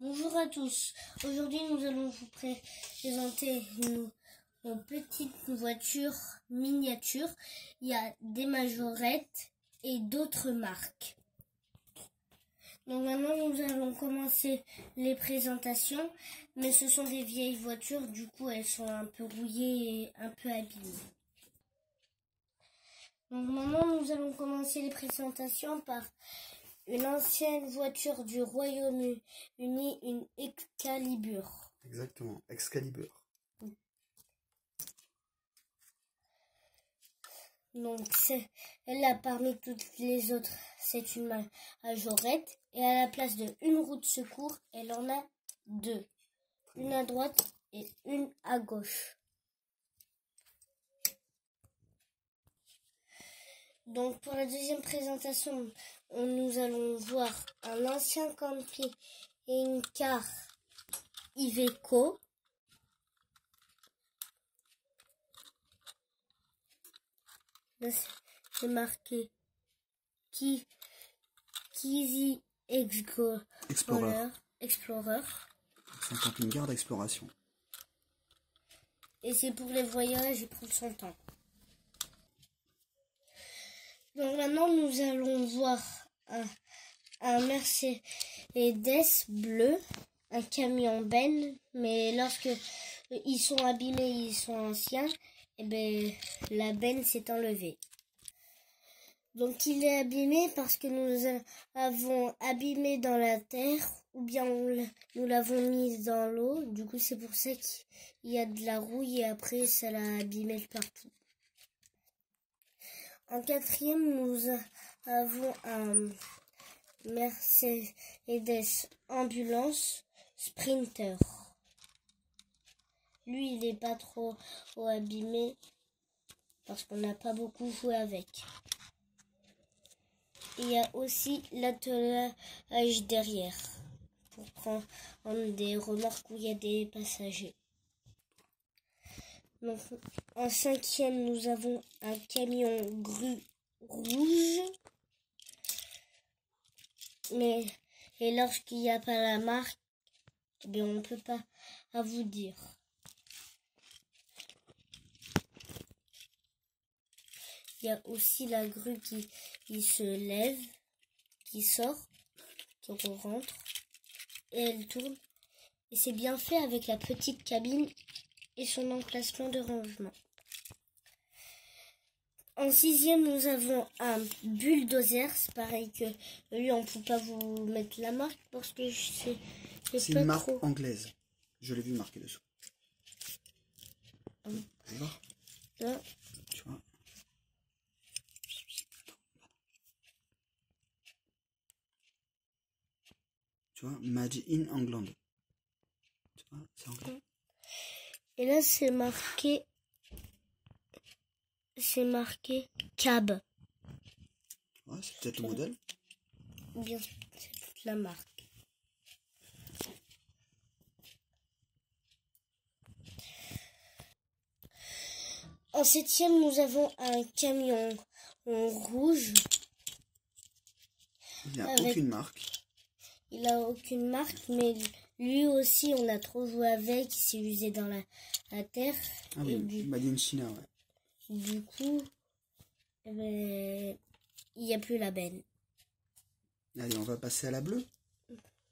Bonjour à tous. Aujourd'hui, nous allons vous présenter nos petites voitures miniatures. Il y a des majorettes et d'autres marques. Donc maintenant, nous allons commencer les présentations. Mais ce sont des vieilles voitures, du coup, elles sont un peu rouillées et un peu abîmées. Donc maintenant, nous allons commencer les présentations par une ancienne voiture du Royaume-Uni, une Excalibur. Exactement, Excalibur. Donc elle parmi toutes les autres, c'est une majorette. Et à la place de une roue de secours, elle en a deux. Une à droite et une à gauche. Donc pour la deuxième présentation, nous allons voir un ancien camping-car Iveco. Là, c'est marqué Kizzy Explorer. C'est un camping-car d'exploration. Et c'est pour les voyages et prendre son temps. Donc maintenant, nous allons voir un Mercedes bleu, un camion Ben, mais lorsque ils sont abîmés, ils sont anciens, et ben la benne s'est enlevée. Donc il est abîmé parce que nous l'avons abîmé dans la terre ou bien nous l'avons mis dans l'eau. Du coup c'est pour ça qu'il y a de la rouille et après ça l'a abîmé de partout. En quatrième, nous avons un Mercedes Ambulance Sprinter. Lui, il n'est pas trop abîmé parce qu'on n'a pas beaucoup joué avec. Il y a aussi l'attelage derrière pour prendre des remorques où il y a des passagers. Donc, en cinquième, nous avons un camion grue rouge. Et lorsqu'il n'y a pas la marque, eh on ne peut pas vous dire. Il y a aussi la grue qui se lève, qui sort, qui rentre, et elle tourne. Et c'est bien fait avec la petite cabine et son emplacement de rangement. En sixième, nous avons un bulldozer. C'est pareil que lui, on ne peut pas vous mettre la marque parce que c'est une marque anglaise. Je l'ai vu marqué dessous. Tu vois là. Tu vois. Tu vois, Made in England. Tu vois, c'est anglais. Et là, c'est marqué Cab. Ouais, c'est peut-être le modèle. Ou bien c'est toute la marque. En septième, nous avons un camion rouge. Il n'a aucune marque. Il n'a aucune marque, mais lui aussi, on a trop joué avec. Il s'est usé dans la terre. Ah oui, Made in China, ouais. Du coup, il n'y a plus la benne. Allez, on va passer à la bleue.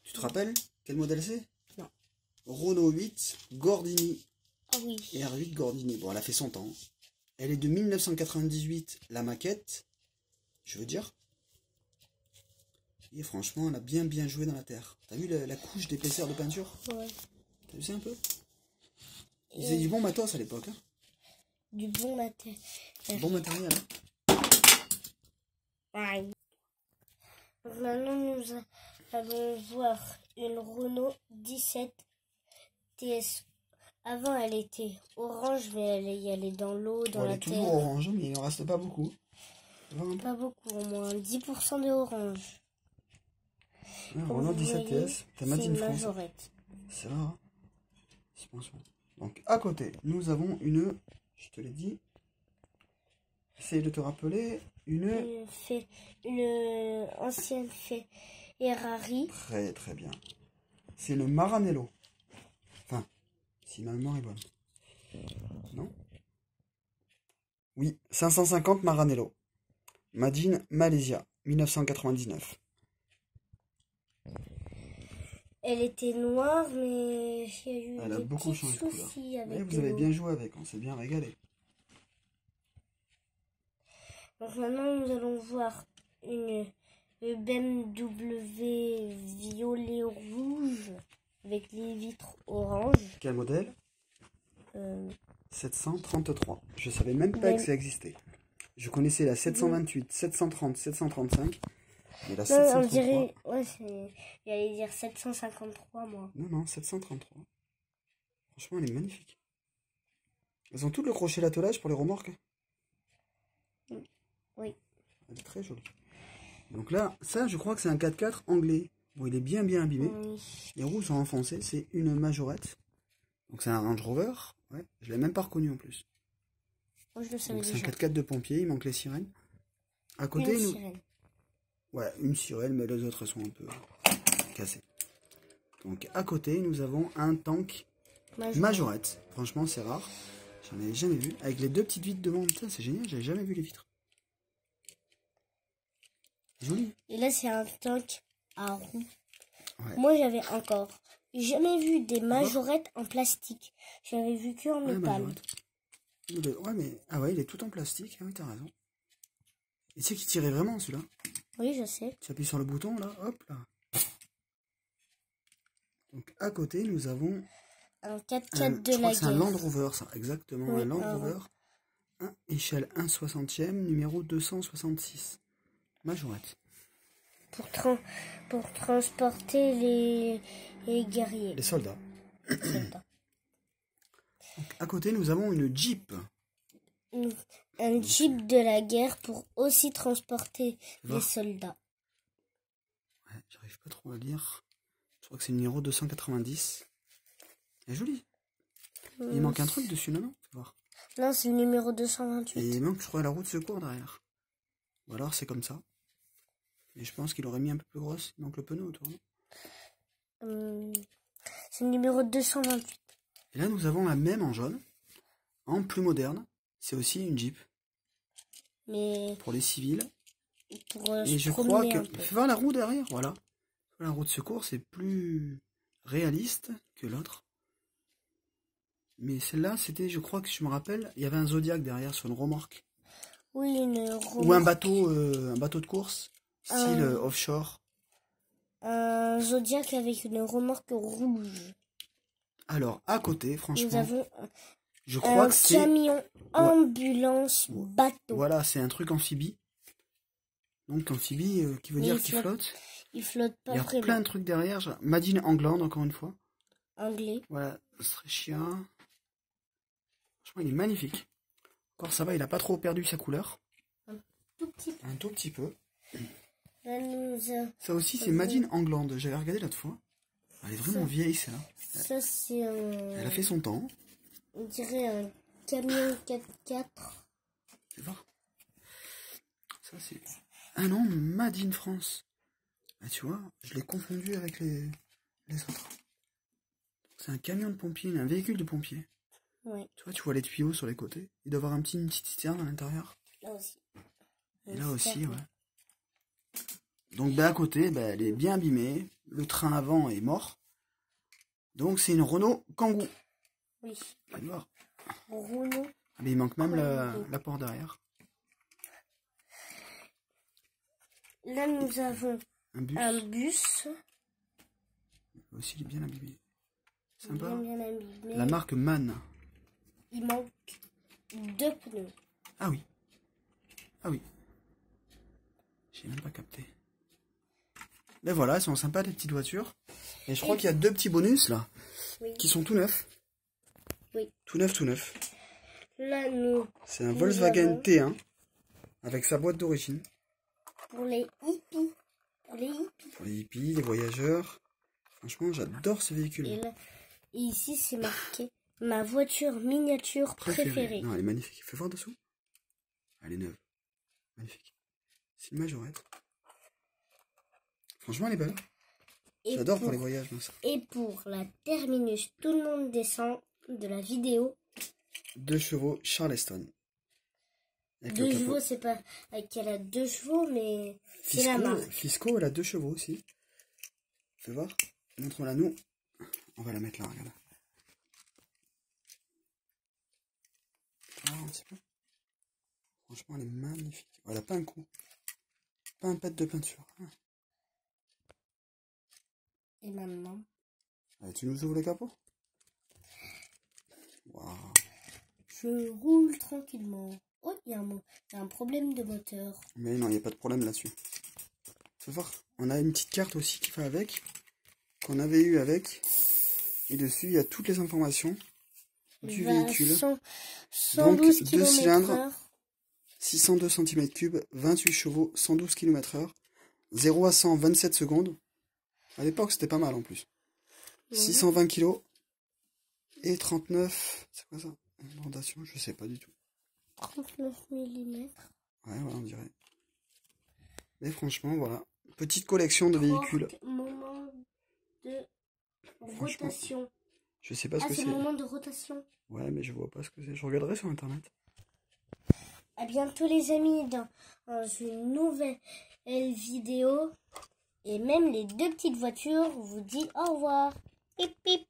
Tu te rappelles quel modèle c'est? Non. Renault 8 Gordini. Ah oui. R8 Gordini. Bon, elle a fait son temps. Elle est de 1998, la maquette. Je veux dire. Et franchement, elle a bien joué dans la terre. T'as vu la couche d'épaisseur de peinture? Ouais. T'as vu ça un peu? Ils faisaient du bon matos à l'époque. Hein. Du bon matériel. Bon matériel. Ouais. Donc maintenant, nous allons voir une Renault 17 TS. Avant, elle était orange, mais elle est dans l'eau, dans la terre. Elle est toujours orange, mais il n'en reste pas beaucoup. Pas beaucoup, au moins 10% de orange. Ouais, Renault 17 TS, t'as Made in France. C'est rare. Hein. Suspension. Donc à côté, nous avons une, je te l'ai dit, essaye de te rappeler, une ancienne Ferrari. Très bien. C'est une Maranello. Enfin, si ma mémoire est bonne. Non? Oui, 550 Maranello. Made in Malaysia, 1999. Elle était noire, mais il y a eu Elle a des beaucoup petits changé de couleur. soucis avec Ouais, vous de avez l'eau. bien joué avec, on s'est bien régalé. Donc maintenant, nous allons voir une BMW violet rouge avec les vitres orange. Quel modèle? 733. Je savais même pas Mais- que ça existait. Je connaissais la 728, 730, 735. Mais la Non, 733... on dirait... Ouais, j'allais dire 753, moi. Non, 733. Franchement, elle est magnifique. Elles ont tout le crochet l'attelage pour les remorques. Oui. Elle est très jolie. Donc là, ça, je crois que c'est un 4x4 anglais. Bon, il est bien abîmé. Oui. Les roues sont enfoncées. C'est une majorette. Donc c'est un Range Rover. Ouais, je l'ai même pas reconnu en plus. Moi, je le savais Donc c'est un déjà. 4x4 de pompier. Il manque les sirènes. À côté, Une nous... sirène. Ouais, une sirène, mais les autres sont un peu cassées. Donc à côté, nous avons un tank majorette. Franchement, c'est rare. J'en ai jamais vu. Avec les deux petites vitres devant. Putain, c'est génial. J'avais jamais vu les vitres. Joli. Et là, c'est un tank à roues. Ouais. Moi, j'avais encore jamais vu des majorettes en plastique. J'avais vu que en Ouais, métal. majorette. Ouais, mais... Ah ouais, il est tout en plastique. Ah oui, t'as raison. Et tu sais qu'il tirait vraiment, celui-là. Oui, je sais. Tu appuies sur le bouton, là. Hop, là. Donc, à côté, nous avons... Un 4x4 je de crois la que c'est un guerre. Land Rover, ça. Exactement, Oui, un Land un Rover. Échelle 1/60e, numéro 266. Majorette. Pour transporter les guerriers. Les soldats. Soldats. Donc, à côté, nous avons une Jeep. Un jeep de la guerre pour aussi transporter les Voir. soldats. Ouais, j'arrive pas trop à lire. Je crois que c'est le numéro 290. Elle est jolie. Il manque un truc dessus, non? Fais voir. Non, c'est le numéro 228. Et il manque, je crois, la roue de secours derrière. Ou alors c'est comme ça. Et je pense qu'il aurait mis un peu plus grosse. Il manque le pneu autour. C'est le numéro 228. Et là, nous avons la même en jaune. En plus moderne. C'est aussi une Jeep. Mais Pour les civils. pour Et se je crois promener que... un peu. Fais voir la roue derrière, voilà. La roue de secours, c'est plus réaliste que l'autre. Mais celle-là, c'était, je crois que je me rappelle, il y avait un Zodiac derrière sur une remorque. Oui, une Ou un bateau de course, style offshore. un Zodiac avec une remorque rouge. Alors, à côté, Nous franchement, avons je crois un que c'est... camion ambulance bateau. Voilà, c'est un truc amphibie. Donc, amphibie, qui veut dire il qu'il flotte. Il flotte Il pas y a vraiment. plein de trucs derrière. Made in England, encore une fois. Anglais. Voilà, Streccia. Franchement, il est magnifique. Encore, ça va, il a pas trop perdu sa couleur. Tout petit. Un tout petit peu. Là, Ça aussi, c'est Made in England. J'avais regardé l'autre fois. Elle est vraiment vieille, celle-là. ça, c'est un... Elle a fait son temps. On dirait un camion 4x4. Tu vois. Ça, c'est... Ah non, Made in France. Ah, tu vois, je l'ai confondu avec les autres. C'est un camion de pompier, un véhicule de pompier. Ouais. Tu vois, tu vois les tuyaux sur les côtés. Il doit avoir une petite citerne à l'intérieur. Là aussi. Et là aussi, ouais. Donc, ben, à côté, ben, elle est bien abîmée. Le train avant est mort. Donc, c'est une Renault Kangoo. Oui. On va voir. Renault. Mais il manque même la porte derrière. Là, nous avons Un bus. un bus. Aussi, il est bien abîmé. Sympa. Bien abîmé. La marque MAN. Il manque 2 pneus. Ah oui. Ah oui. J'ai même pas capté. Mais voilà, elles sont sympas les petites voitures. Et je crois qu'il y a 2 petits bonus là. Oui. Qui sont tout neufs. Oui. Tout neuf, tout neuf. Là, nous... C'est un Volkswagen T1. Avec sa boîte d'origine. Pour les hippies. Pour les hippies. Pour les hippies, les voyageurs. Franchement, j'adore ce véhicule. Et ici, c'est marqué ma voiture miniature préférée. Non, elle est magnifique. Fais voir dessous. Elle est neuve. Magnifique. C'est une majorette. Franchement, elle est belle. J'adore pour les voyages, moi, ça. Et pour la terminus, tout le monde descend de la vidéo. 2 chevaux Charleston. 2 chevaux, c'est pas qu'elle a 2 chevaux, mais c'est la marque. Fisco, elle a 2 chevaux aussi. Fais voir. Montre-la nous. On va la mettre là, regarde. Un petit peu. Franchement, elle est magnifique. Elle a pas un coup. Pas un pet de peinture. Et maintenant. Allez, tu nous ouvres le capot. Waouh. Je roule tranquillement. Oh, il y a un problème de moteur. Mais non, il n'y a pas de problème là-dessus. Fais voir. On a une petite carte aussi qui va avec. Qu'on avait eu avec. Et dessus, il y a toutes les informations du véhicule. 112 Donc, 2 cylindres, 602 cm3, 28 chevaux, 112 km/h, 0 à 100 en 27 secondes. À l'époque, c'était pas mal en plus. 620 kg et 39... C'est quoi ça? Une rotation, je sais pas du tout. 39 mm. Ouais, voilà, on dirait. Mais franchement, voilà. Petite collection de véhicules. Moment de rotation. Je sais pas ce que c'est. Ah, c'est le moment de rotation. Ouais, mais je vois pas ce que c'est. Je regarderai sur internet. À bientôt les amis dans une nouvelle vidéo. Et même les 2 petites voitures vous dit au revoir. Pip pip.